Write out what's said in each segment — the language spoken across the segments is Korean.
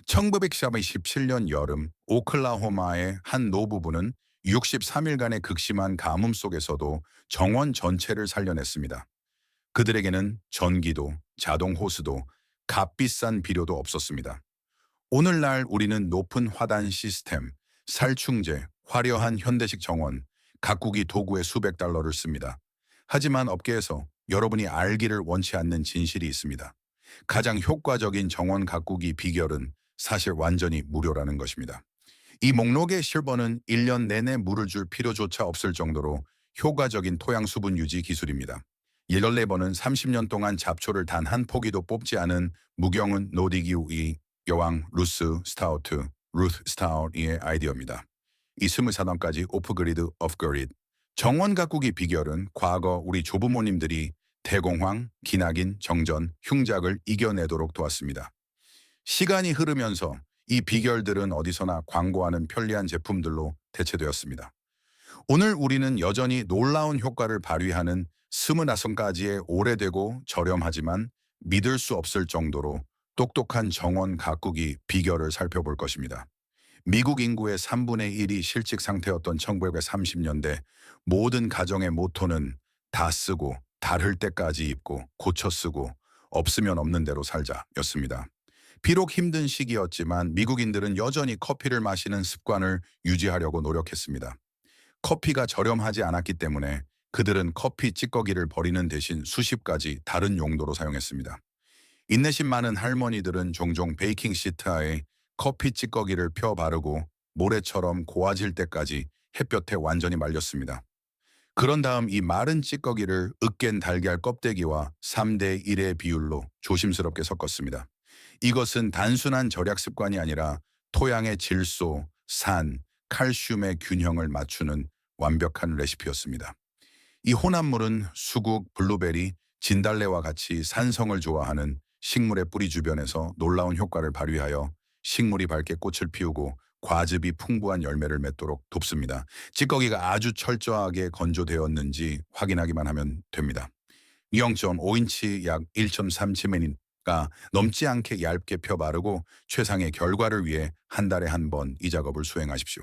1917년 여름 오클라호마의 한 노부부는 63일간의 극심한 가뭄 속에서도 정원 전체를 살려냈습니다. 그들에게는 전기도, 자동 호스도, 값비싼 비료도 없었습니다. 오늘날 우리는 높은 화단 시스템, 살충제, 화려한 현대식 정원, 각국이 도구에 수백 달러를 씁니다. 하지만 업계에서 여러분이 알기를 원치 않는 진실이 있습니다. 가장 효과적인 정원 가꾸기 비결은 사실 완전히 무료라는 것입니다. 이 목록의 실버는 1년 내내 물을 줄 필요조차 없을 정도로 효과적인 토양 수분 유지 기술입니다. 14번은 30년 동안 잡초를 단 한 포기도 뽑지 않은 무경은 노디기우이 여왕 루트 스타우트의 아이디어입니다. 이 24단까지 오프그리드, 오프그리드. 정원 가꾸기 비결은 과거 우리 조부모님들이 대공황, 기나긴, 정전, 흉작을 이겨내도록 도왔습니다. 시간이 흐르면서 이 비결들은 어디서나 광고하는 편리한 제품들로 대체되었습니다. 오늘 우리는 여전히 놀라운 효과를 발휘하는 29가지의 오래되고 저렴하지만 믿을 수 없을 정도로 똑똑한 정원 가꾸기 비결을 살펴볼 것입니다. 미국 인구의 3분의 1이 실직 상태였던 1930년대 모든 가정의 모토는 다 쓰고 닳을 때까지 입고 고쳐 쓰고 없으면 없는 대로 살자였습니다. 비록 힘든 시기였지만 미국인들은 여전히 커피를 마시는 습관을 유지하려고 노력했습니다. 커피가 저렴하지 않았기 때문에 그들은 커피 찌꺼기를 버리는 대신 수십 가지 다른 용도로 사용했습니다. 인내심 많은 할머니들은 종종 베이킹 시트에 커피 찌꺼기를 펴 바르고 모래처럼 고와질 때까지 햇볕에 완전히 말렸습니다. 그런 다음 이 마른 찌꺼기를 으깬 달걀 껍데기와 3대 1의 비율로 조심스럽게 섞었습니다. 이것은 단순한 절약 습관이 아니라 토양의 질소, 산, 칼슘의 균형을 맞추는 완벽한 레시피였습니다. 이 혼합물은 수국, 블루베리, 진달래와 같이 산성을 좋아하는 식물의 뿌리 주변에서 놀라운 효과를 발휘하여 식물이 밝게 꽃을 피우고 과즙이 풍부한 열매를 맺도록 돕습니다. 찌꺼기가 아주 철저하게 건조되었는지 확인하기만 하면 됩니다. 0.5인치 약 1.3치매니까 넘지 않게 얇게 펴 바르고 최상의 결과를 위해 한 달에 한 번 이 작업을 수행하십시오.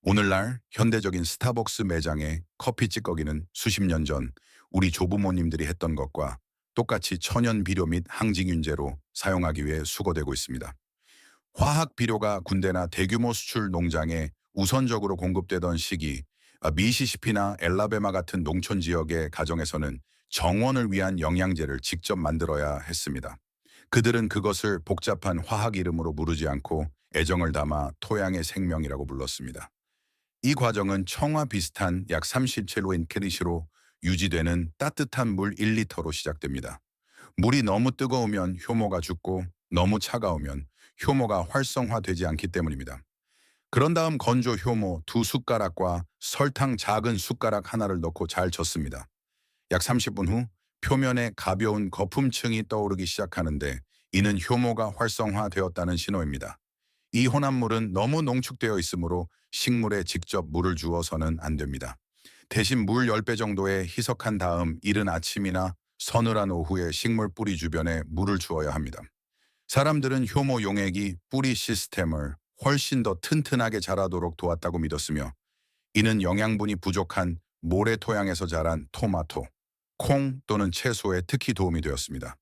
오늘날 현대적인 스타벅스 매장의 커피 찌꺼기는 수십 년 전 우리 조부모님들이 했던 것과 똑같이 천연 비료 및 항진균제로 사용하기 위해 수거되고 있습니다. 화학 비료가 군대나 대규모 수출 농장에 우선적으로 공급되던 시기, 미시시피나 엘라베마 같은 농촌 지역의 가정에서는 정원을 위한 영양제를 직접 만들어야 했습니다. 그들은 그것을 복잡한 화학 이름으로 부르지 않고 애정을 담아 토양의 생명이라고 불렀습니다. 이 과정은 청와 비슷한 약 37도인 캐리시로 유지되는 따뜻한 물 1리터로 시작됩니다. 물이 너무 뜨거우면 효모가 죽고 너무 차가우면 효모가 활성화되지 않기 때문입니다. 그런 다음 건조 효모 2숟가락과 설탕 작은 숟가락 하나를 넣고 잘 젓습니다. 약 30분 후 표면에 가벼운 거품층이 떠오르기 시작하는데 이는 효모가 활성화되었다는 신호입니다. 이 혼합물은 너무 농축되어 있으므로 식물에 직접 물을 주어서는 안 됩니다. 대신 물 10배 정도에 희석한 다음 이른 아침이나 서늘한 오후에 식물 뿌리 주변에 물을 주어야 합니다. 사람들은 효모 용액이 뿌리 시스템을 훨씬 더 튼튼하게 자라도록 도왔다고 믿었으며 이는 영양분이 부족한 모래 토양에서 자란 토마토, 콩 또는 채소에 특히 도움이 되었습니다.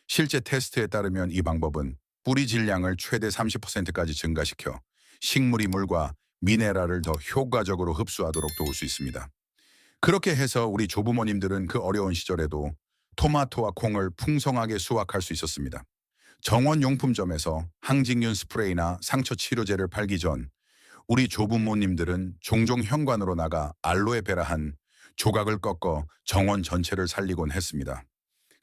실제 테스트에 따르면 이 방법은 뿌리 질량을 최대 30%까지 증가시켜 식물이 물과 미네랄을 더 효과적으로 흡수하도록 도울 수 있습니다. 그렇게 해서 우리 조부모님들은 그 어려운 시절에도 토마토와 콩을 풍성하게 수확할 수 있었습니다. 정원용품점에서 항진균 스프레이나 상처 치료제를 팔기 전 우리 조부모님들은 종종 현관으로 나가 알로에베라 한 조각을 꺾어 정원 전체를 살리곤 했습니다.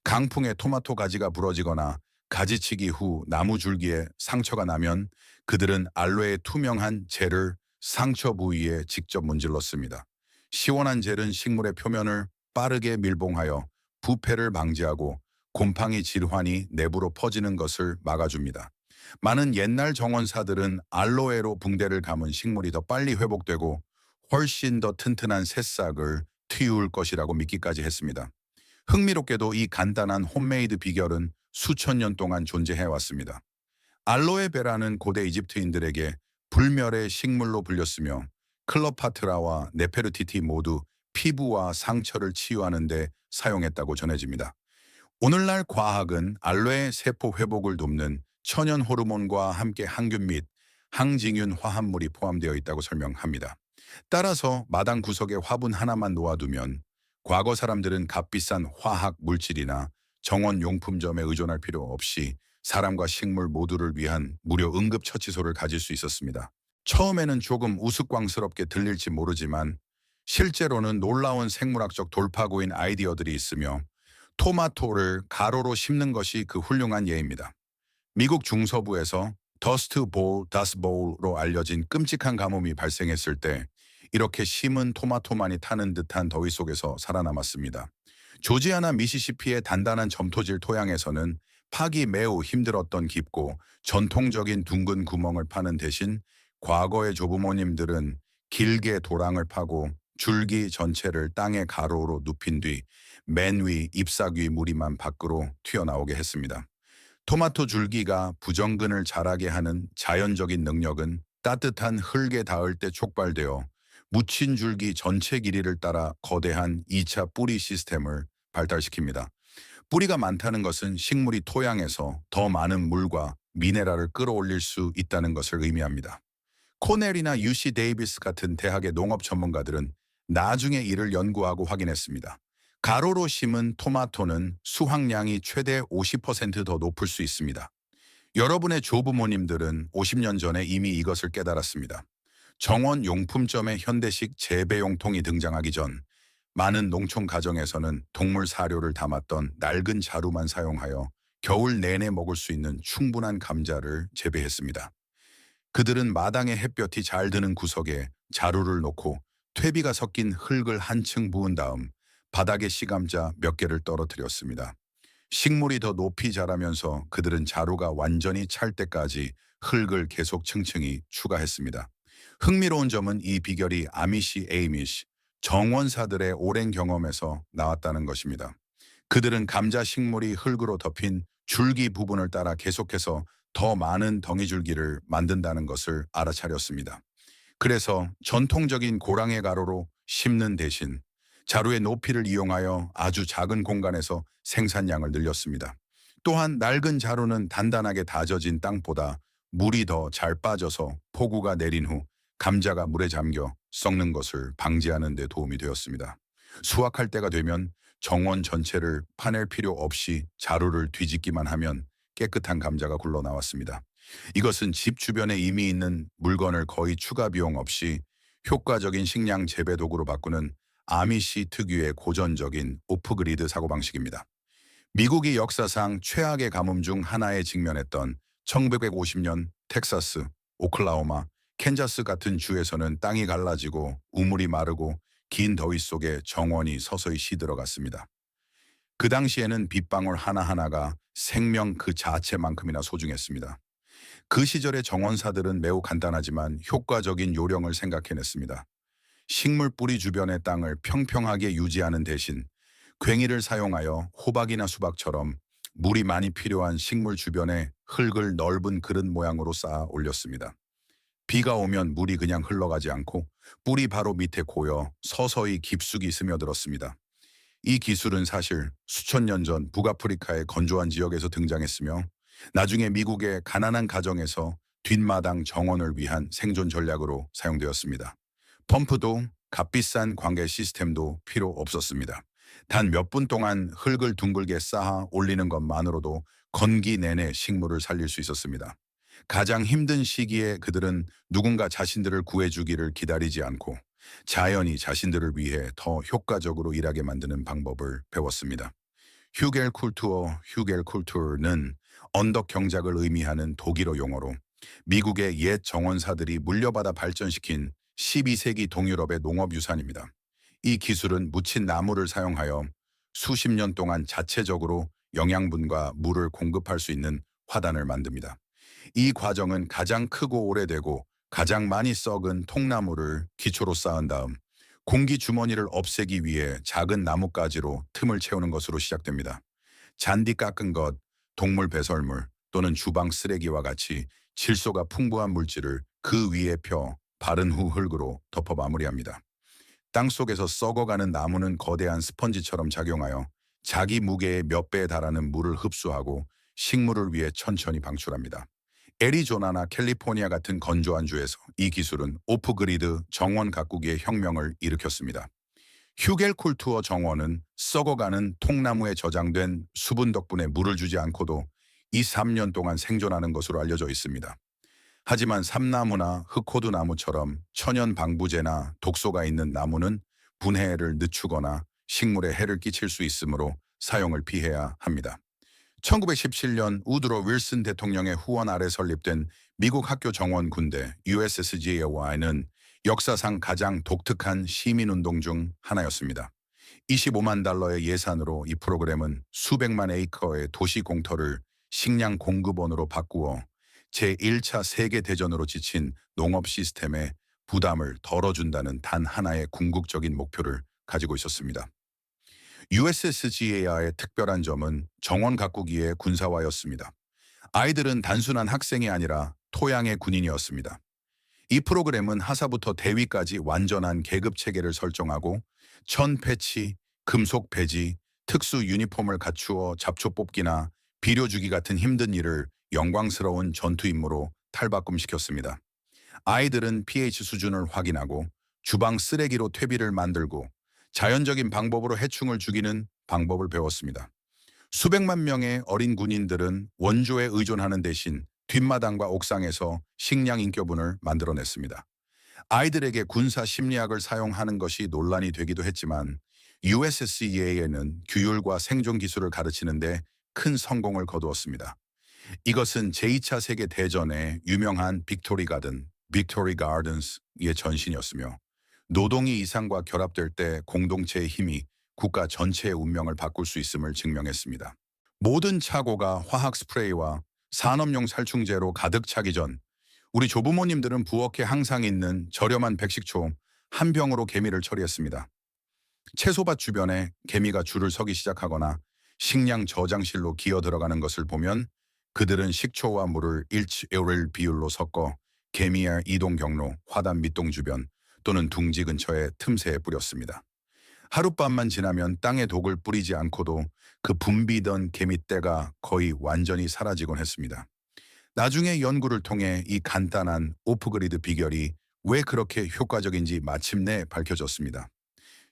강풍에 토마토 가지가 부러지거나 가지치기 후 나무 줄기에 상처가 나면 그들은 알로에의 투명한 젤을 상처 부위에 직접 문질렀습니다. 시원한 젤은 식물의 표면을 빠르게 밀봉하여 부패를 방지하고 곰팡이 질환이 내부로 퍼지는 것을 막아줍니다. 많은 옛날 정원사들은 알로에로 붕대를 감은 식물이 더 빨리 회복되고 훨씬 더 튼튼한 새싹을 틔울 것이라고 믿기까지 했습니다. 흥미롭게도 이 간단한 홈메이드 비결은 수천 년 동안 존재해 왔습니다. 알로에베라는 고대 이집트인들에게 불멸의 식물로 불렸으며 클로파트라와 네페르티티 모두 피부와 상처를 치유하는 데 사용했다고 전해집니다. 오늘날 과학은 알로에 세포 회복을 돕는 천연 호르몬과 함께 항균 및 항증균 화합물이 포함되어 있다고 설명합니다. 따라서 마당 구석에 화분 하나만 놓아두면 과거 사람들은 값비싼 화학 물질이나 정원 용품점에 의존할 필요 없이 사람과 식물 모두를 위한 무료 응급처치소를 가질 수 있었습니다. 처음에는 조금 우스꽝스럽게 들릴지 모르지만 실제로는 놀라운 생물학적 돌파구인 아이디어들이 있으며 토마토를 가로로 심는 것이 그 훌륭한 예입니다. 미국 중서부에서 더스트 볼, 다스 볼로 알려진 끔찍한 가뭄이 발생했을 때 이렇게 심은 토마토만이 타는 듯한 더위 속에서 살아남았습니다. 조지아나 미시시피의 단단한 점토질 토양에서는 파기 매우 힘들었던 깊고 전통적인 둥근 구멍을 파는 대신 과거의 조부모님들은 길게 도랑을 파고 줄기 전체를 땅의 가로로 눕힌 뒤 맨 위 잎사귀 무리만 밖으로 튀어나오게 했습니다. 토마토 줄기가 부정근을 자라게 하는 자연적인 능력은 따뜻한 흙에 닿을 때 촉발되어 묻힌 줄기 전체 길이를 따라 거대한 2차 뿌리 시스템을 발달시킵니다. 뿌리가 많다는 것은 식물이 토양에서 더 많은 물과 미네랄을 끌어올릴 수 있다는 것을 의미합니다. 코넬이나 UC 데이비스 같은 대학의 농업 전문가들은 나중에 이를 연구하고 확인했습니다. 가로로 심은 토마토는 수확량이 최대 50%더 높을 수 있습니다. 여러분의 조부모님들은 50년 전에 이미 이것을 깨달았습니다. 정원 용품점에 현대식 재배용통이 등장하기 전 많은 농촌 가정에서는 동물 사료를 담았던 낡은 자루만 사용하여 겨울 내내 먹을 수 있는 충분한 감자를 재배했습니다. 그들은 마당에 햇볕이 잘 드는 구석에 자루를 놓고 퇴비가 섞인 흙을 한층 부은 다음 바닥에 씨감자 몇 개를 떨어뜨렸습니다. 식물이 더 높이 자라면서 그들은 자루가 완전히 찰 때까지 흙을 계속 층층이 추가했습니다. 흥미로운 점은 이 비결이 아미시 에이미시, 정원사들의 오랜 경험에서 나왔다는 것입니다. 그들은 감자 식물이 흙으로 덮인 줄기 부분을 따라 계속해서 더 많은 덩이줄기를 만든다는 것을 알아차렸습니다. 그래서 전통적인 고랑의 가로로 심는 대신 자루의 높이를 이용하여 아주 작은 공간에서 생산량을 늘렸습니다. 또한 낡은 자루는 단단하게 다져진 땅보다 물이 더 잘 빠져서 폭우가 내린 후 감자가 물에 잠겨 썩는 것을 방지하는 데 도움이 되었습니다. 수확할 때가 되면 정원 전체를 파낼 필요 없이 자루를 뒤집기만 하면 깨끗한 감자가 굴러 나왔습니다. 이것은 집 주변에 이미 있는 물건을 거의 추가 비용 없이 효과적인 식량 재배 도구로 바꾸는 아미시 특유의 고전적인 오프그리드 사고방식입니다. 미국이 역사상 최악의 가뭄 중 하나에 직면했던 1950년 텍사스, 오클라호마, 캔자스 같은 주에서는 땅이 갈라지고 우물이 마르고 긴 더위 속에 정원이 서서히 시들어갔습니다. 그 당시에는 빗방울 하나하나가 생명 그 자체만큼이나 소중했습니다. 그 시절의 정원사들은 매우 간단하지만 효과적인 요령을 생각해냈습니다. 식물 뿌리 주변의 땅을 평평하게 유지하는 대신 괭이를 사용하여 호박이나 수박처럼 물이 많이 필요한 식물 주변에 흙을 넓은 그릇 모양으로 쌓아 올렸습니다. 비가 오면 물이 그냥 흘러가지 않고 뿌리 바로 밑에 고여 서서히 깊숙이 스며들었습니다. 이 기술은 사실 수천 년 전 북아프리카의 건조한 지역에서 등장했으며 나중에 미국의 가난한 가정에서 뒷마당 정원을 위한 생존 전략으로 사용되었습니다. 펌프도 값비싼 관계 시스템도 필요 없었습니다. 단 몇 분 동안 흙을 둥글게 쌓아 올리는 것만으로도 건기 내내 식물을 살릴 수 있었습니다. 가장 힘든 시기에 그들은 누군가 자신들을 구해주기를 기다리지 않고 자연이 자신들을 위해 더 효과적으로 일하게 만드는 방법을 배웠습니다. 휴겔쿨투어는 언덕 경작을 의미하는 독일어 용어로 미국의 옛 정원사들이 물려받아 발전시킨 12세기 동유럽의 농업유산입니다. 이 기술은 묻힌 나무를 사용하여 수십 년 동안 자체적으로 영양분과 물을 공급할 수 있는 화단을 만듭니다. 이 과정은 가장 크고 오래되고 가장 많이 썩은 통나무를 기초로 쌓은 다음 공기 주머니를 없애기 위해 작은 나뭇가지로 틈을 채우는 것으로 시작됩니다. 잔디 깎은 것, 동물 배설물, 또는 주방 쓰레기와 같이 질소가 풍부한 물질을 그 위에 펴 바른 후 흙으로 덮어 마무리합니다. 땅속에서 썩어가는 나무는 거대한 스펀지처럼 작용하여 자기 무게의 몇 배에 달하는 물을 흡수하고 식물을 위해 천천히 방출합니다. 애리조나나 캘리포니아 같은 건조한 주에서 이 기술은 오프그리드 정원 가꾸기의 혁명을 일으켰습니다. 휴겔 쿨투어 정원은 썩어가는 통나무에 저장된 수분 덕분에 물을 주지 않고도 2, 3년 동안 생존하는 것으로 알려져 있습니다. 하지만 삼나무나 흑호두 나무처럼 천연 방부제나 독소가 있는 나무는 분해를 늦추거나 식물에 해를 끼칠 수 있으므로 사용을 피해야 합니다. 1917년 우드로 윌슨 대통령의 후원 아래 설립된 미국 학교 정원 군대 USSGA와는 역사상 가장 독특한 시민운동 중 하나였습니다. 25만 달러의 예산으로 이 프로그램은 수백만 에이커의 도시 공터를 식량 공급원으로 바꾸어 제1차 세계대전으로 지친 농업 시스템의 부담을 덜어준다는 단 하나의 궁극적인 목표를 가지고 있었습니다. USSGA의 특별한 점은 정원 가꾸기의 군사화였습니다. 아이들은 단순한 학생이 아니라 토양의 군인이었습니다. 이 프로그램은 하사부터 대위까지 완전한 계급 체계를 설정하고 천 패치, 금속 배지, 특수 유니폼을 갖추어 잡초 뽑기나 비료 주기 같은 힘든 일을 영광스러운 전투 임무로 탈바꿈시켰습니다. 아이들은 pH 수준을 확인하고 주방 쓰레기로 퇴비를 만들고 자연적인 방법으로 해충을 죽이는 방법을 배웠습니다. 수백만 명의 어린 군인들은 원조에 의존하는 대신 뒷마당과 옥상에서 식량 인격분을 만들어냈습니다. 아이들에게 군사 심리학을 사용하는 것이 논란이 되기도 했지만 USCEA에는 규율과 생존 기술을 가르치는데 큰 성공을 거두었습니다. 이것은 제2차 세계 대전의 유명한 빅토리 가든, 빅토리 가든스의 전신이었으며 노동이 이상과 결합될 때 공동체의 힘이 국가 전체의 운명을 바꿀 수 있음을 증명했습니다. 모든 차고가 화학 스프레이와 산업용 살충제로 가득 차기 전 우리 조부모님들은 부엌에 항상 있는 저렴한 백식초 한 병으로 개미를 처리했습니다. 채소밭 주변에 개미가 줄을 서기 시작하거나 식량 저장실로 기어 들어가는 것을 보면 그들은 식초와 물을 1:1 비율로 섞어 개미의 이동 경로, 화단 밑동 주변 또는 둥지 근처의 틈새에 뿌렸습니다. 하룻밤만 지나면 땅에 독을 뿌리지 않고도 그 붐비던 개미떼가 거의 완전히 사라지곤 했습니다. 나중에 연구를 통해 이 간단한 오프그리드 비결이 왜 그렇게 효과적인지 마침내 밝혀졌습니다.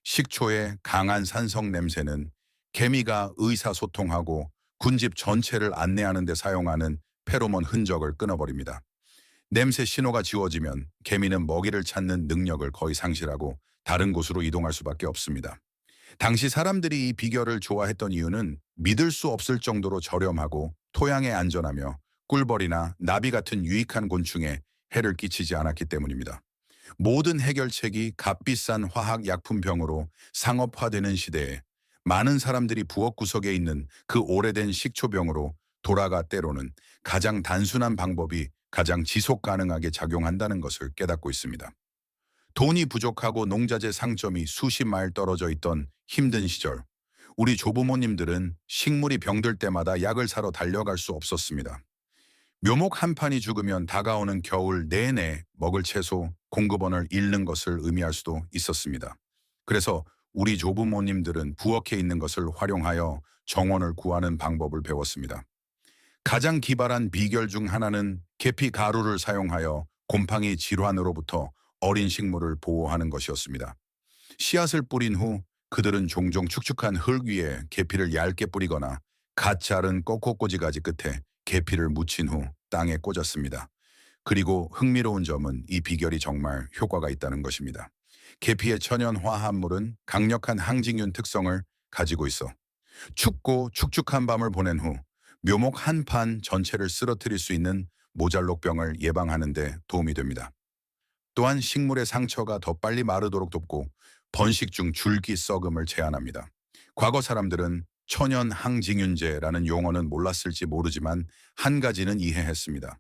식초의 강한 산성 냄새는 개미가 의사소통하고 군집 전체를 안내하는 데 사용하는 페로몬 흔적을 끊어버립니다. 냄새 신호가 지워지면 개미는 먹이를 찾는 능력을 거의 상실하고 다른 곳으로 이동할 수밖에 없습니다. 당시 사람들이 이 비결을 좋아했던 이유는 믿을 수 없을 정도로 저렴하고 토양에 안전하며 꿀벌이나 나비 같은 유익한 곤충에 해를 끼치지 않았기 때문입니다. 모든 해결책이 값비싼 화학 약품병으로 상업화되는 시대에 많은 사람들이 부엌 구석에 있는 그 오래된 식초병으로 돌아가 때로는 가장 단순한 방법이 가장 지속 가능하게 작용한다는 것을 깨닫고 있습니다. 돈이 부족하고 농자재 상점이 수십 마일 떨어져 있던 힘든 시절, 우리 조부모님들은 식물이 병들 때마다 약을 사러 달려갈 수 없었습니다. 묘목 한 판이 죽으면 다가오는 겨울 내내 먹을 채소 공급원을 잃는 것을 의미할 수도 있었습니다. 그래서 우리 조부모님들은 부엌에 있는 것을 활용하여 정원을 구하는 방법을 배웠습니다. 가장 기발한 비결 중 하나는 계피 가루를 사용하여 곰팡이 질환으로부터 어린 식물을 보호하는 것이었습니다. 씨앗을 뿌린 후 그들은 종종 축축한 흙 위에 계피를 얇게 뿌리거나 갓 자른 꺾어꽂이 가지 끝에 계피를 묻힌 후 땅에 꽂았습니다. 그리고 흥미로운 점은 이 비결이 정말 효과가 있다는 것입니다. 계피의 천연 화합물은 강력한 항진균 특성을 가지고 있어 춥고 축축한 밤을 보낸 후 묘목 한 판 전체를 쓰러뜨릴 수 있는 모잘록병을 예방하는 데 도움이 됩니다. 또한 식물의 상처가 더 빨리 마르도록 돕고 번식 중 줄기 썩음을 제한합니다. 과거 사람들은 천연 항진균제라는 용어는 몰랐을지 모르지만 한 가지는 이해했습니다.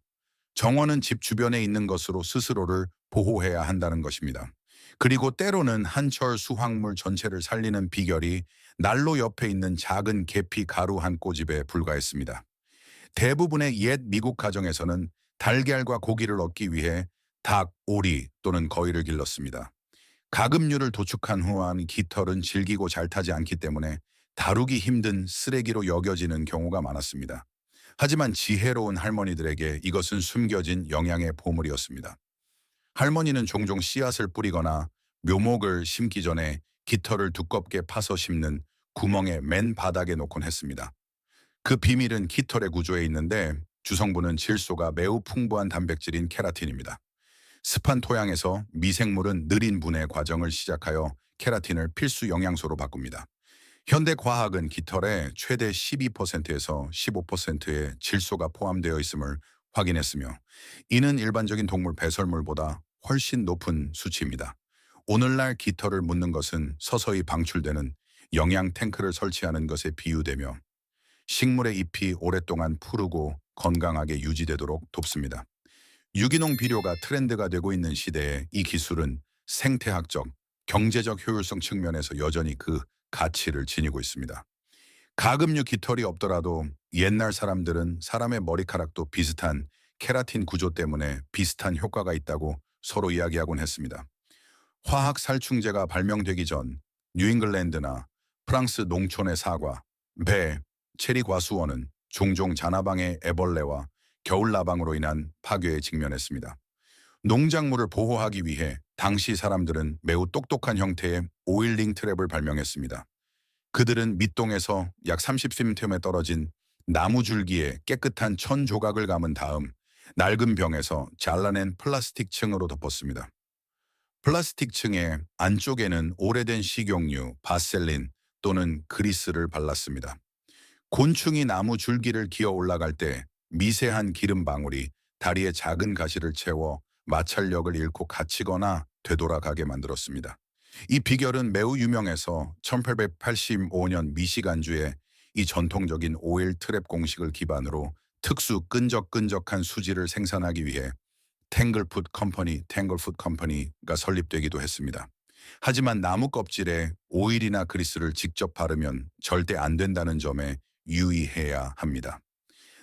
정원은 집 주변에 있는 것으로 스스로를 보호해야 한다는 것입니다. 그리고 때로는 한철 수확물 전체를 살리는 비결이 난로 옆에 있는 작은 계피 가루 한 꼬집에 불과했습니다. 대부분의 옛 미국 가정에서는 달걀과 고기를 얻기 위해 닭, 오리 또는 거위를 길렀습니다. 가금류를 도축한 후한 깃털은 질기고 잘 타지 않기 때문에 다루기 힘든 쓰레기로 여겨지는 경우가 많았습니다. 하지만 지혜로운 할머니들에게 이것은 숨겨진 영양의 보물이었습니다. 할머니는 종종 씨앗을 뿌리거나 묘목을 심기 전에 깃털을 두껍게 파서 심는 구멍의 맨 바닥에 놓곤 했습니다. 그 비밀은 깃털의 구조에 있는데 주성분은 질소가 매우 풍부한 단백질인 케라틴입니다. 습한 토양에서 미생물은 느린 분해 과정을 시작하여 케라틴을 필수 영양소로 바꿉니다. 현대 과학은 깃털에 최대 12%에서 15%의 질소가 포함되어 있음을 확인했으며 이는 일반적인 동물 배설물보다 훨씬 높은 수치입니다. 오늘날 깃털을 묻는 것은 서서히 방출되는 영양 탱크를 설치하는 것에 비유되며 식물의 잎이 오랫동안 푸르고 건강하게 유지되도록 돕습니다. 유기농 비료가 트렌드가 되고 있는 시대에 이 기술은 생태학적, 경제적 효율성 측면에서 여전히 그 가치를 지니고 있습니다. 가금류 깃털이 없더라도 옛날 사람들은 사람의 머리카락도 비슷한 케라틴 구조 때문에 비슷한 효과가 있다고 서로 이야기하곤 했습니다. 화학 살충제가 발명되기 전 뉴잉글랜드나 프랑스 농촌의 사과, 배, 체리 과수원은 종종 자나방의 애벌레와 겨울나방으로 인한 파괴에 직면했습니다. 농작물을 보호하기 위해 당시 사람들은 매우 똑똑한 형태의 오일링 트랩을 발명했습니다. 그들은 밑동에서 약 30cm에 떨어진 나무 줄기에 깨끗한 천 조각을 감은 다음 낡은 병에서 잘라낸 플라스틱 층으로 덮었습니다. 플라스틱 층의 안쪽에는 오래된 식용유, 바셀린 또는 그리스를 발랐습니다. 곤충이 나무 줄기를 기어 올라갈 때 미세한 기름 방울이 다리의 작은 가시를 채워 마찰력을 잃고 갇히거나 되돌아가게 만들었습니다. 이 비결은 매우 유명해서 1885년 미시간주에 이 전통적인 오일 트랩 공식을 기반으로 특수 끈적끈적한 수지를 생산하기 위해 탱글풋 컴퍼니가 설립되기도 했습니다. 하지만 나무 껍질에 오일이나 그리스를 직접 바르면 절대 안 된다는 점에 유의해야 합니다.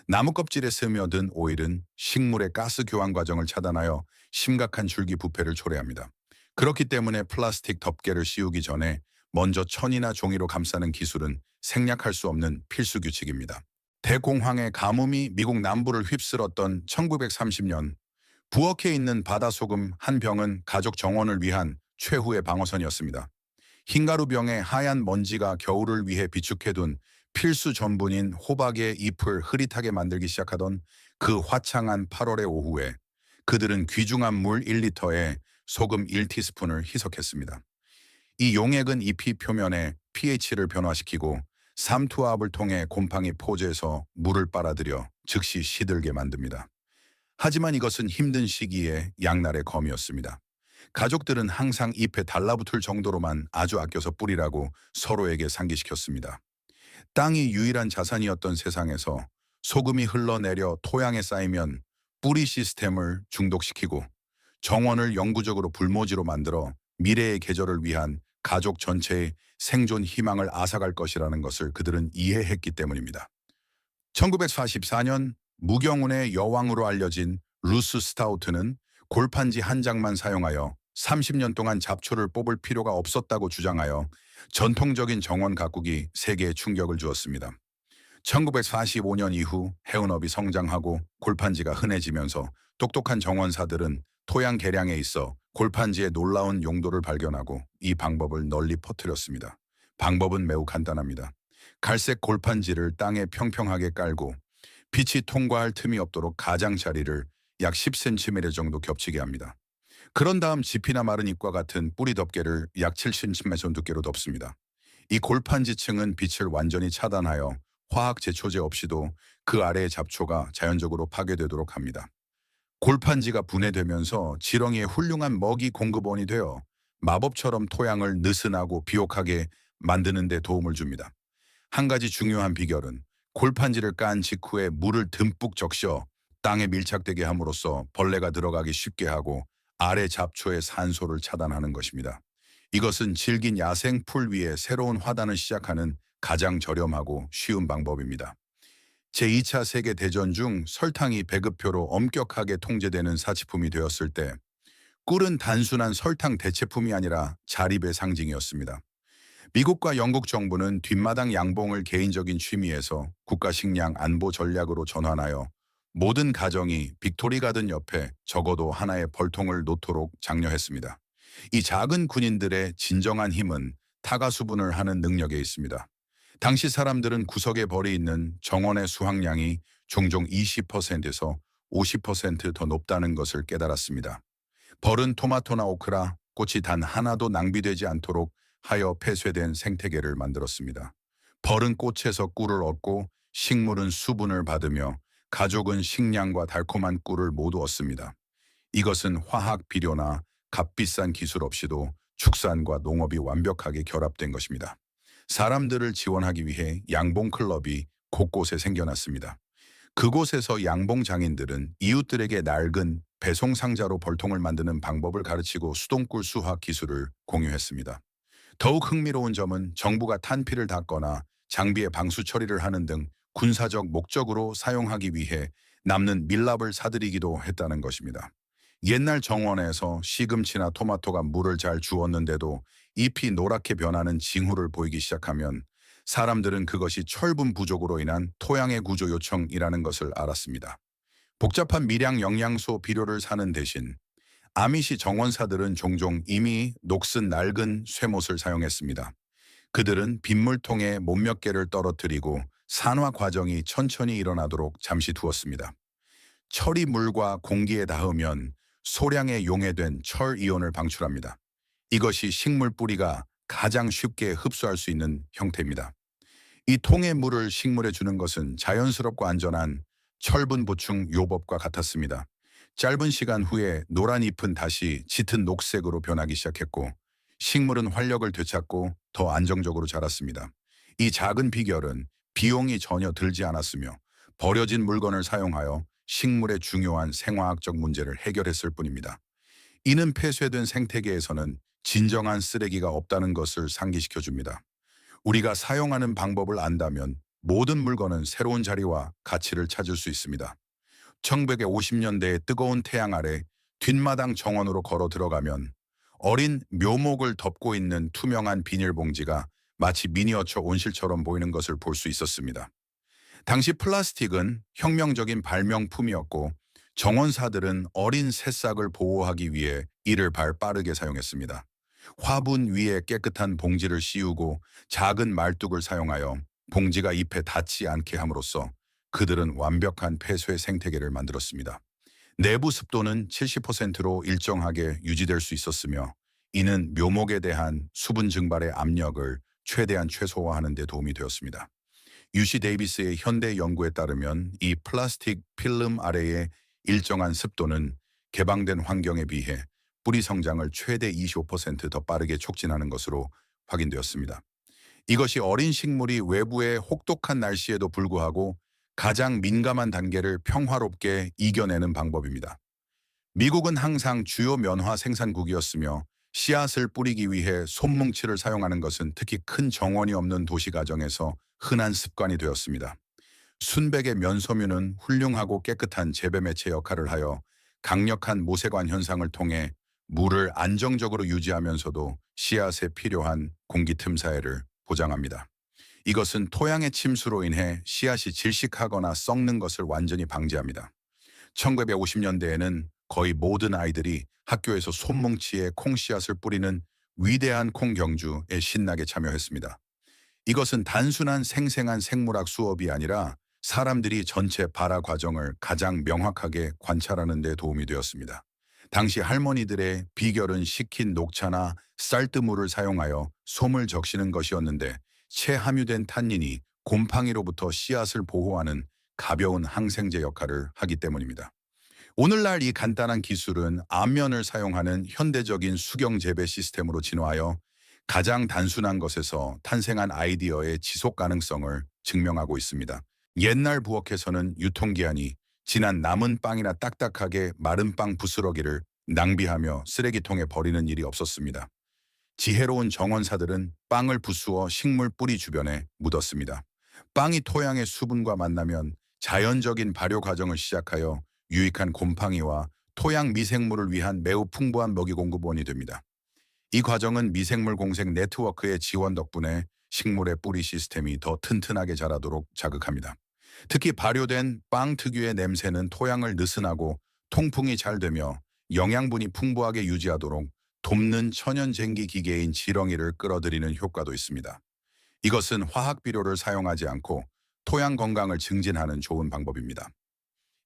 나무 껍질에 스며든 오일은 식물의 가스 교환 과정을 차단하여 심각한 줄기 부패를 초래합니다. 그렇기 때문에 플라스틱 덮개를 씌우기 전에 먼저 천이나 종이로 감싸는 기술은 생략할 수 없는 필수 규칙입니다. 대공황의 가뭄이 미국 남부를 휩쓸었던 1930년, 부엌에 있는 바다소금 한 병은 가족 정원을 위한 최후의 방어선이었습니다. 흰가루병에 하얀 먼지가 겨울을 위해 비축해둔 필수 전분인 호박의 잎을 흐릿하게 만들기 시작하던 그 화창한 8월의 오후에 그들은 귀중한 물 1리터에 소금 1티스푼을 희석했습니다. 이 용액은 잎이 표면에 pH를 변화시키고 삼투압을 통해 곰팡이 포제에서 물을 빨아들여 즉시 시들게 만듭니다. 하지만 이것은 힘든 시기에 양날의 검이었습니다. 가족들은 항상 잎에 달라붙을 정도로만 아주 아껴서 뿌리라고 서로에게 상기시켰습니다. 땅이 유일한 자산이었던 세상에서 소금이 흘러내려 토양에 쌓이면 뿌리 시스템을 중독시키고 정원을 영구적으로 불모지로 만들어 미래의 계절을 위한 가족 전체의 생존 희망을 앗아갈 것이라는 것을 그들은 이해했기 때문입니다. 1944년 무경운의 여왕으로 알려진 루스 스타우트는 골판지 한 장만 사용하여 30년 동안 잡초를 뽑을 필요가 없었다고 주장하여 전통적인 정원 가꾸기 세계에 충격을 주었습니다. 1945년 이후 해운업이 성장하고 골판지가 흔해지면서 똑똑한 정원사들은 토양 개량에 있어 골판지의 놀라운 용도를 발견하고 이 방법을 널리 퍼뜨렸습니다. 방법은 매우 간단합니다. 갈색 골판지를 땅에 평평하게 깔고 빛이 통과할 틈이 없도록 가장자리를 약 10cm 정도 겹치게 합니다. 그런 다음 짚이나 마른 잎과 같은 뿌리 덮개를 약 7cm 두께로 덮습니다. 이 골판지층은 빛을 완전히 차단하여 화학 제초제 없이도 그 아래의 잡초가 자연적으로 파괴되도록 합니다. 골판지가 분해되면서 지렁이의 훌륭한 먹이 공급원이 되어 마법처럼 토양을 느슨하고 비옥하게 만드는 데 도움을 줍니다. 한 가지 중요한 비결은 골판지를 깐 직후에 물을 듬뿍 적셔 땅에 밀착되게 함으로써 벌레가 들어가기 쉽게 하고 아래 잡초의 산소를 차단하는 것입니다. 이것은 질긴 야생 풀 위에 새로운 화단을 시작하는 가장 저렴하고 쉬운 방법입니다. 제2차 세계대전 중 설탕이 배급표로 엄격하게 통제되는 사치품이 되었을 때 꿀은 단순한 설탕 대체품이 아니라 자립의 상징이었습니다. 미국과 영국 정부는 뒷마당 양봉을 개인적인 취미에서 국가 식량 안보 전략으로 전환하여 모든 가정이 빅토리 가든 옆에 적어도 하나의 벌통을 놓도록 장려했습니다. 이 작은 군인들의 진정한 힘은 타가 수분을 하는 능력에 있습니다. 당시 사람들은 구석에 벌이 있는 정원의 수확량이 종종 20%에서 50%더 높다는 것을 깨달았습니다. 벌은 토마토나 오크라, 꽃이 단 하나도 낭비되지 않도록 하여 폐쇄된 생태계를 만들었습니다. 벌은 꽃에서 꿀을 얻고 식물은 수분을 받으며 가족은 식량과 달콤한 꿀을 모두 얻습니다. 이것은 화학 비료나 값비싼 기술 없이도 축산과 농업이 완벽하게 결합된 것입니다. 사람들을 지원하기 위해 양봉 클럽이 곳곳에 생겨났습니다. 그곳에서 양봉 장인들은 이웃들에게 낡은 배송 상자로 벌통을 만드는 방법을 가르치고 수동꿀 수확 기술을 공유했습니다. 더욱 흥미로운 점은 정부가 탄피를 닦거나 장비의 방수 처리를 하는 등 군사적 목적으로 사용하기 위해 남는 밀랍을 사들이기도 했다는 것입니다. 옛날 정원에서 시금치나 토마토가 물을 잘 주었는데도 잎이 노랗게 변하는 징후를 보이기 시작하면 사람들은 그것이 철분 부족으로 인한 토양의 구조 요청이라는 것을 알았습니다. 복잡한 미량 영양소 비료를 사는 대신 아미시 정원사들은 종종 이미 녹슨 낡은 쇠못을 사용했습니다. 그들은 빗물통에 못몇 개를 떨어뜨리고 산화 과정이 천천히 일어나도록 잠시 두었습니다. 철이 물과 공기에 닿으면 소량의 용해된 철 이온을 방출합니다. 이것이 식물 뿌리가 가장 쉽게 흡수할 수 있는 형태입니다. 이 통의 물을 식물에 주는 것은 자연스럽고 안전한 철분 보충 요법과 같았습니다. 짧은 시간 후에 노란 잎은 다시 짙은 녹색으로 변하기 시작했고 식물은 활력을 되찾고 더 안정적으로 자랐습니다. 이 작은 비결은 비용이 전혀 들지 않았으며 버려진 물건을 사용하여 식물의 중요한 생화학적 문제를 해결했을 뿐입니다. 이는 폐쇄된 생태계에서는 진정한 쓰레기가 없다는 것을 상기시켜 줍니다. 우리가 사용하는 방법을 안다면 모든 물건은 새로운 자리와 가치를 찾을 수 있습니다. 1950년대의 뜨거운 태양 아래 뒷마당 정원으로 걸어 들어가면 어린 묘목을 덮고 있는 투명한 비닐봉지가 마치 미니어처 온실처럼 보이는 것을 볼 수 있었습니다. 당시 플라스틱은 혁명적인 발명품이었고 정원사들은 어린 새싹을 보호하기 위해 이를 빠르게 사용했습니다. 화분 위에 깨끗한 봉지를 씌우고 작은 말뚝을 사용하여 봉지가 잎에 닿지 않게 함으로써 그들은 완벽한 폐쇄 생태계를 만들었습니다. 내부 습도는 70%로 일정하게 유지될 수 있었으며 이는 묘목에 대한 수분 증발의 압력을 최대한 최소화하는 데 도움이 되었습니다. UC 데이비스의 현대 연구에 따르면 이 플라스틱 필름 아래의 일정한 습도는 개방된 환경에 비해 뿌리 성장을 최대 25%더 빠르게 촉진하는 것으로 확인되었습니다. 이것이 어린 식물이 외부의 혹독한 날씨에도 불구하고 가장 민감한 단계를 평화롭게 이겨내는 방법입니다. 미국은 항상 주요 면화 생산국이었으며 씨앗을 뿌리기 위해 솜뭉치를 사용하는 것은 특히 큰 정원이 없는 도시 가정에서 흔한 습관이 되었습니다. 순백의 면섬유는 훌륭하고 깨끗한 재배 매체 역할을 하여 강력한 모세관 현상을 통해 물을 안정적으로 유지하면서도 씨앗에 필요한 공기 틈사이를 보장합니다. 이것은 토양의 침수로 인해 씨앗이 질식하거나 썩는 것을 완전히 방지합니다. 1950년대에는 거의 모든 아이들이 학교에서 솜뭉치에 콩씨앗을 뿌리는 위대한 콩경주에 신나게 참여했습니다. 이것은 단순한 생생한 생물학 수업이 아니라 사람들이 전체 발화 과정을 가장 명확하게 관찰하는 데 도움이 되었습니다. 당시 할머니들의 비결은 식힌 녹차나 쌀뜨물을 사용하여 솜을 적시는 것이었는데 체함유된 탄닌이 곰팡이로부터 씨앗을 보호하는 가벼운 항생제 역할을 하기 때문입니다. 오늘날 이 간단한 기술은 안면을 사용하는 현대적인 수경 재배 시스템으로 진화하여 가장 단순한 것에서 탄생한 아이디어의 지속 가능성을 증명하고 있습니다. 옛날 부엌에서는 유통기한이 지난 남은 빵이나 딱딱하게 마른 빵 부스러기를 낭비하며 쓰레기통에 버리는 일이 없었습니다. 지혜로운 정원사들은 빵을 부수어 식물 뿌리 주변에 묻었습니다. 빵이 토양의 수분과 만나면 자연적인 발효 과정을 시작하여 유익한 곰팡이와 토양 미생물을 위한 매우 풍부한 먹이 공급원이 됩니다. 이 과정은 미생물 공생 네트워크의 지원 덕분에 식물의 뿌리 시스템이 더 튼튼하게 자라도록 자극합니다. 특히 발효된 빵 특유의 냄새는 토양을 느슨하고 통풍이 잘 되며 영양분이 풍부하게 유지하도록 돕는 천연쟁기 기계인 지렁이를 끌어들이는 효과도 있습니다. 이것은 화학 비료를 사용하지 않고 토양 건강을 증진하는 좋은 방법입니다.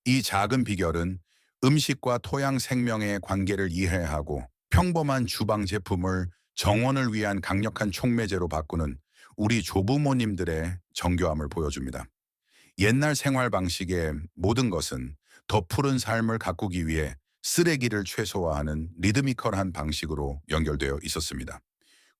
이 작은 비결은 음식과 토양 생명의 관계를 이해하고 평범한 주방 제품을 정원을 위한 강력한 촉매제로 바꾸는 우리 조부모님들의 정교함을 보여줍니다. 옛날 생활 방식의 모든 것은 더 푸른 삶을 가꾸기 위해 쓰레기를 최소화하는 리드미컬한 방식으로 연결되어 있었습니다.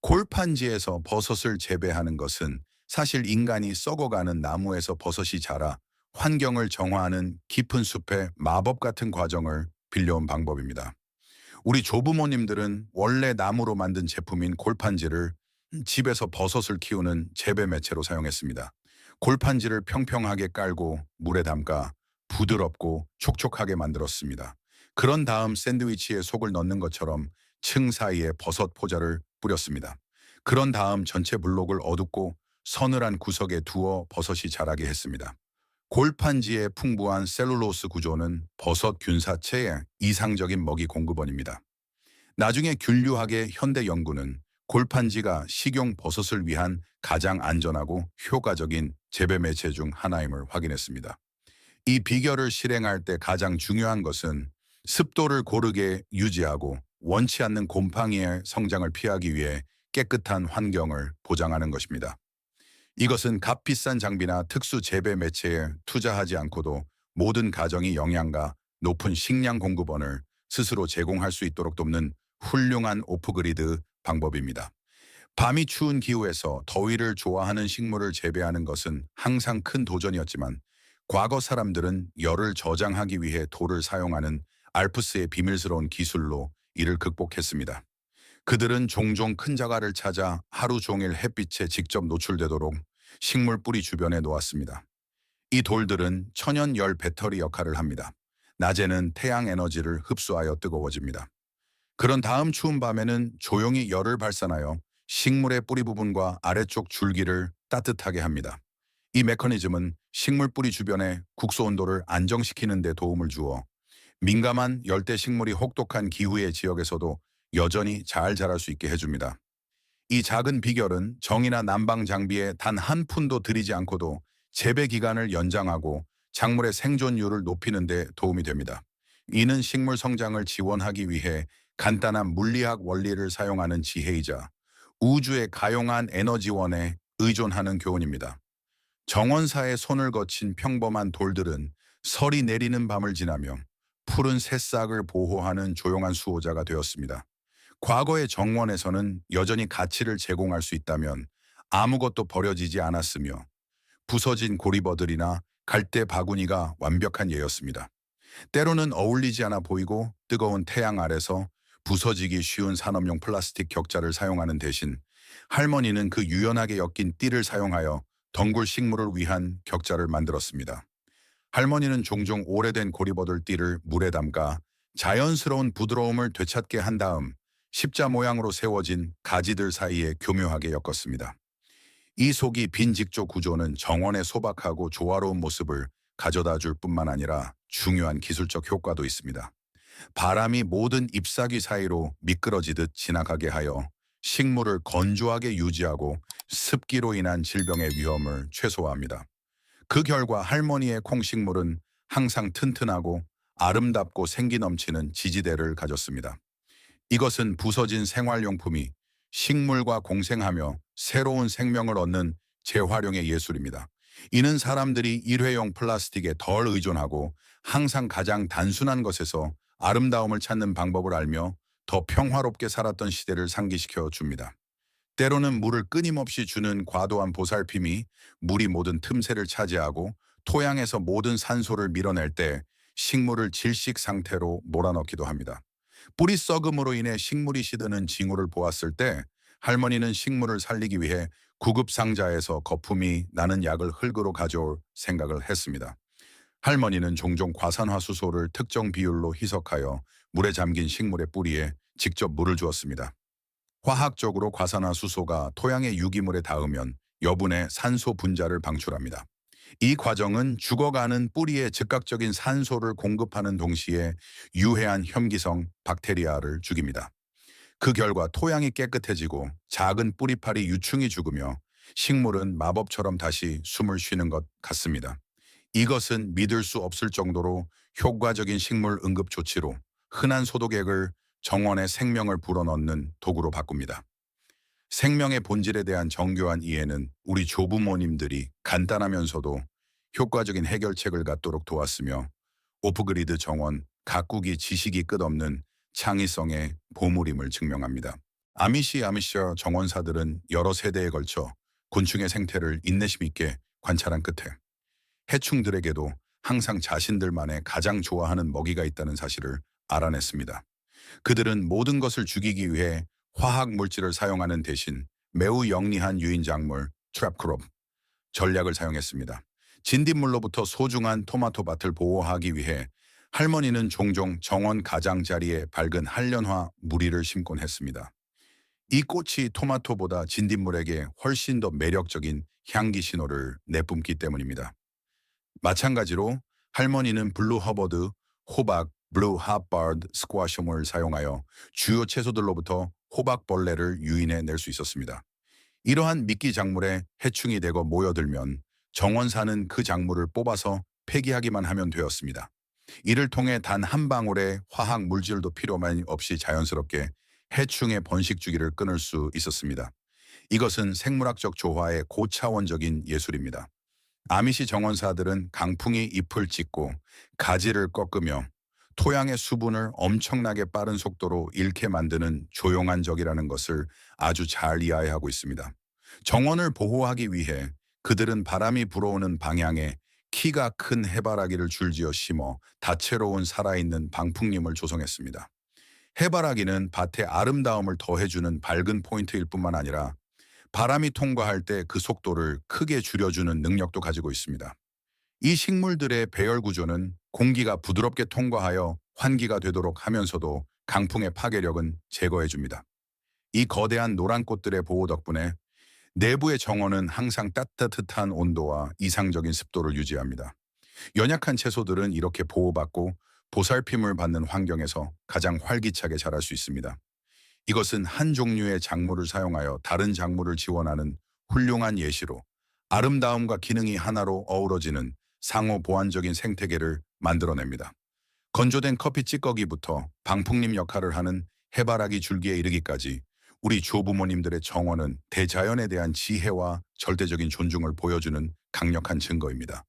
골판지에서 버섯을 재배하는 것은 사실 인간이 썩어가는 나무에서 버섯이 자라 환경을 정화하는 깊은 숲의 마법 같은 과정을 빌려온 방법입니다. 우리 조부모님들은 원래 나무로 만든 제품인 골판지를 집에서 버섯을 키우는 재배 매체로 사용했습니다. 골판지를 평평하게 깔고 물에 담가 부드럽고 촉촉하게 만들었습니다. 그런 다음 샌드위치에 속을 넣는 것처럼 층 사이에 버섯 포자를 뿌렸습니다. 그런 다음 전체 블록을 어둡고 서늘한 구석에 두어 버섯이 자라게 했습니다. 골판지의 풍부한 셀룰로스 구조는 버섯 균사체의 이상적인 먹이 공급원입니다. 나중에 균류학의 현대 연구는 골판지가 식용 버섯을 위한 가장 안전하고 효과적인 재배 매체 중 하나임을 확인했습니다. 이 비결을 실행할 때 가장 중요한 것은 습도를 고르게 유지하고 원치 않는 곰팡이의 성장을 피하기 위해 깨끗한 환경을 보장하는 것입니다. 이것은 값비싼 장비나 특수 재배 매체에 투자하지 않고도 모든 가정이 영양가 높은 식량 공급원을 스스로 제공할 수 있도록 돕는 훌륭한 오프그리드 방법입니다. 밤이 추운 기후에서 더위를 좋아하는 식물을 재배하는 것은 항상 큰 도전이었지만 과거 사람들은 열을 저장하기 위해 돌을 사용하는 알프스의 비밀스러운 기술로 이를 극복했습니다. 그들은 종종 큰 자갈을 찾아 하루 종일 햇빛에 직접 노출되도록 식물 뿌리 주변에 놓았습니다. 이 돌들은 천연 열 배터리 역할을 합니다. 낮에는 태양 에너지를 흡수하여 뜨거워집니다. 그런 다음 추운 밤에는 조용히 열을 발산하여 식물의 뿌리 부분과 아래쪽 줄기를 따뜻하게 합니다. 이 메커니즘은 식물 뿌리 주변의 국소 온도를 안정시키는 데 도움을 주어 민감한 열대 식물이 혹독한 기후의 지역에서도 여전히 잘 자랄 수 있게 해줍니다. 이 작은 비결은 정이나 난방 장비에 단 한 푼도 들이지 않고도 재배 기간을 연장하고 작물의 생존율을 높이는 데 도움이 됩니다. 이는 식물 성장을 지원하기 위해 간단한 물리학 원리를 사용하는 지혜이자 우주의 가용한 에너지원에 의존하는 교훈입니다. 정원사의 손을 거친 평범한 돌들은 설이 내리는 밤을 지나며 푸른 새싹을 보호하는 조용한 수호자가 되었습니다. 과거의 정원에서는 여전히 가치를 제공할 수 있다면 아무것도 버려지지 않았으며 부서진 고리버들이나 갈대 바구니가 완벽한 예였습니다. 때로는 어울리지 않아 보이고 뜨거운 태양 아래서 부서지기 쉬운 산업용 플라스틱 격자를 사용하는 대신 할머니는 그 유연하게 엮인 띠를 사용하여 덩굴 식물을 위한 격자를 만들었습니다. 할머니는 종종 오래된 고리버들 띠를 물에 담가 자연스러운 부드러움을 되찾게 한 다음 십자 모양으로 세워진 가지들 사이에 교묘하게 엮었습니다. 이 속이 빈 직조 구조는 정원의 소박하고 조화로운 모습을 가져다 줄 뿐만 아니라 중요한 기술적 효과도 있습니다. 바람이 모든 잎사귀 사이로 미끄러지듯 지나가게 하여 식물을 건조하게 유지하고 습기로 인한 질병의 위험을 최소화합니다. 그 결과 할머니의 콩식물은 항상 튼튼하고 아름답고 생기 넘치는 지지대를 가졌습니다. 이것은 부서진 생활용품이 식물과 공생하며 새로운 생명을 얻는 재활용의 예술입니다. 이는 사람들이 일회용 플라스틱에 덜 의존하고 항상 가장 단순한 것에서 아름다움을 찾는 방법을 알며 더 평화롭게 살았던 시대를 상기시켜 줍니다. 때로는 물을 끊임없이 주는 과도한 보살핌이 물이 모든 틈새를 차지하고 토양에서 모든 산소를 밀어낼 때 식물을 질식 상태로 몰아넣기도 합니다. 뿌리 썩음으로 인해 식물이 시드는 징후를 보았을 때 할머니는 식물을 살리기 위해 구급 상자에서 거품이 나는 약을 흙으로 가져올 생각을 했습니다. 할머니는 종종 과산화수소를 특정 비율로 희석하여 물에 잠긴 식물의 뿌리에 직접 물을 주었습니다. 화학적으로 과산화수소가 토양의 유기물에 닿으면 여분의 산소 분자를 방출합니다. 이 과정은 죽어가는 뿌리에 즉각적인 산소를 공급하는 동시에 유해한 혐기성 박테리아를 죽입니다. 그 결과 토양이 깨끗해지고 작은 뿌리파리 유충이 죽으며 식물은 마법처럼 다시 숨을 쉬는 것 같습니다. 이것은 믿을 수 없을 정도로 효과적인 식물 응급 조치로 흔한 소독액을 정원의 생명을 불어넣는 도구로 바꿉니다. 생명의 본질에 대한 정교한 이해는 우리 조부모님들이 간단하면서도 효과적인 해결책을 갖도록 도왔으며 오프그리드 정원 가꾸기 지식이 끝없는 창의성의 보물임을 증명합니다. 아미시어 정원사들은 여러 세대에 걸쳐 곤충의 생태를 인내심 있게 관찰한 끝에 해충들에게도 항상 자신들만의 가장 좋아하는 먹이가 있다는 사실을 알아냈습니다. 그들은 모든 것을 죽이기 위해 화학 물질을 사용하는 대신 매우 영리한 유인작물 트랩크롭 전략을 사용했습니다. 진딧물로부터 소중한 토마토 밭을 보호하기 위해 할머니는 종종 정원 가장자리에 밝은 한련화 무리를 심곤 했습니다. 이 꽃이 토마토보다 진딧물에게 훨씬 더 매력적인 향기 신호를 내뿜기 때문입니다. 마찬가지로 할머니는 블루 허버드, 호박, 블루 핫바드 스쿼셔을 사용하여 주요 채소들로부터 호박벌레를 유인해 낼 수 있었습니다. 이러한 미끼 작물에 해충이 되고 모여들면 정원사는 그 작물을 뽑아서 폐기하기만 하면 되었습니다. 이를 통해 단 한 방울의 화학 물질도 필요만 없이 자연스럽게 해충의 번식 주기를 끊을 수 있었습니다. 이것은 생물학적 조화의 고차원적인 예술입니다. 아미시 정원사들은 강풍이 잎을 찢고 가지를 꺾으며 토양의 수분을 엄청나게 빠른 속도로 잃게 만드는 조용한 적이라는 것을 아주 잘 이해하고 있습니다. 정원을 보호하기 위해 그들은 바람이 불어오는 방향에 키가 큰 해바라기를 줄지어 심어 다채로운 살아있는 방풍림을 조성했습니다. 해바라기는 밭의 아름다움을 더해주는 밝은 포인트일 뿐만 아니라 바람이 통과할 때 그 속도를 크게 줄여주는 능력도 가지고 있습니다. 이 식물들의 배열 구조는 공기가 부드럽게 통과하여 환기가 되도록 하면서도 강풍의 파괴력은 제거해줍니다. 이 거대한 노란 꽃들의 보호 덕분에 내부의 정원은 항상 따뜻한 온도와 이상적인 습도를 유지합니다. 연약한 채소들은 이렇게 보호받고 보살핌을 받는 환경에서 가장 활기차게 자랄 수 있습니다. 이것은 한 종류의 작물을 사용하여 다른 작물을 지원하는 훌륭한 예시로 아름다움과 기능이 하나로 어우러지는 상호 보완적인 생태계를 만들어냅니다. 건조된 커피 찌꺼기부터 방풍림 역할을 하는 해바라기 줄기에 이르기까지 우리 조부모님들의 정원은 대자연에 대한 지혜와 절대적인 존중을 보여주는 강력한 증거입니다.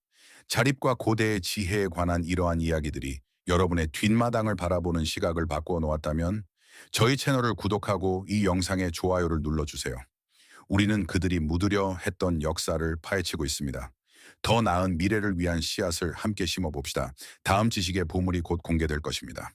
자립과 고대의 지혜에 관한 이러한 이야기들이 여러분의 뒷마당을 바라보는 시각을 바꾸어 놓았다면 저희 채널을 구독하고 이 영상에 좋아요를 눌러주세요. 우리는 그들이 묻으려 했던 역사를 파헤치고 있습니다. 더 나은 미래를 위한 씨앗을 함께 심어봅시다. 다음 지식의 보물이 곧 공개될 것입니다.